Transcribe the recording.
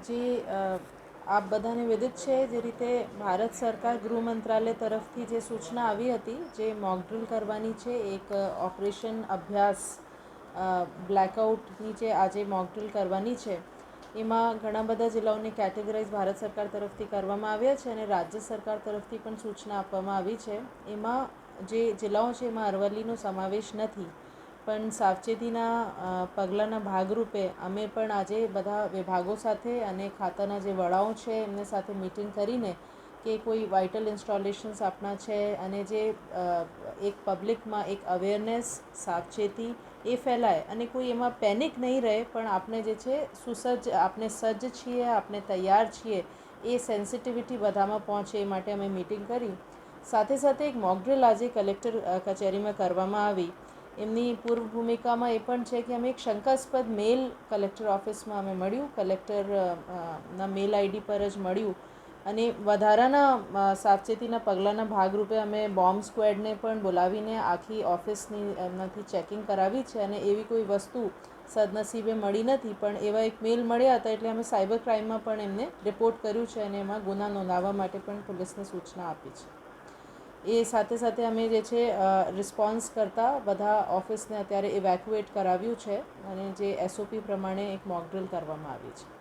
જે આપ બધાને વિદિત છે જે રીતે ભારત સરકાર ગૃહ મંત્રાલય તરફથી જે સૂચના આવી હતી જે મોકડ્રીલ કરવાની છે એક ઓપરેશન અભ્યાસ બ્લેકઆઉટની જે આજે મોકડ્રીલ કરવાની છે એમાં ઘણા બધા જિલ્લાઓને કેટેગરાઇઝ ભારત સરકાર તરફથી કરવામાં આવ્યા છે અને રાજ્ય સરકાર તરફથી પણ સૂચના આપવામાં આવી છે. એમાં જે જિલ્લાઓ છે એમાં અરવલ્લીનો સમાવેશ નથી, પણ સાવચેતીના પગલાંના ભાગરૂપે અમે પણ આજે બધા વિભાગો સાથે અને ખાતાના જે વડાઓ છે એમને સાથે મિટિંગ કરીને કે કોઈ વાઇટલ ઇન્સ્ટોલેશન્સ આપણા છે અને જે એક પબ્લિકમાં એક અવેરનેસ સાવચેતી એ ફેલાય અને કોઈ એમાં પેનિક નહીં રહે, પણ આપણે જે છે આપણે સજ્જ છીએ, આપણે તૈયાર છીએ એ સેન્સિટિવિટી બધામાં પહોંચે એ માટે અમે મિટિંગ કરી. સાથે સાથે એક મોકડ્રીલ આજે કલેક્ટર કચેરીમાં કરવામાં આવી. એમની પૂર્વ ભૂમિકામાં એ પણ છે કે અમે એક શંકાસ્પદ મેલ કલેક્ટર ઓફિસમાં અમે મળ્યું, કલેક્ટરના મેલ આઈડી પર જ મળ્યું અને વધારાના સાવચેતીના પગલાંના ભાગરૂપે અમે બોમ્બ સ્ક્વોડને પણ બોલાવીને આખી ઓફિસની એમનાથી ચેકિંગ કરાવી છે અને એવી કોઈ વસ્તુ સદનસીબે મળી નથી, પણ એવા એક મેલ મળ્યા હતા એટલે અમે સાયબર ક્રાઇમમાં પણ એમને રિપોર્ટ કર્યું છે અને એમાં ગુના નોંધાવવા માટે પણ પોલીસને સૂચના આપી છે. એ સાથે સાથે અમે જે છે રિસ્પોન્સ કરતાં બધા ઓફિસને અત્યારે ઇવેક્યુએટ કરાવ્યું છે અને જે SOP પ્રમાણે એક મોકડ્રીલ કરવામાં આવી છે.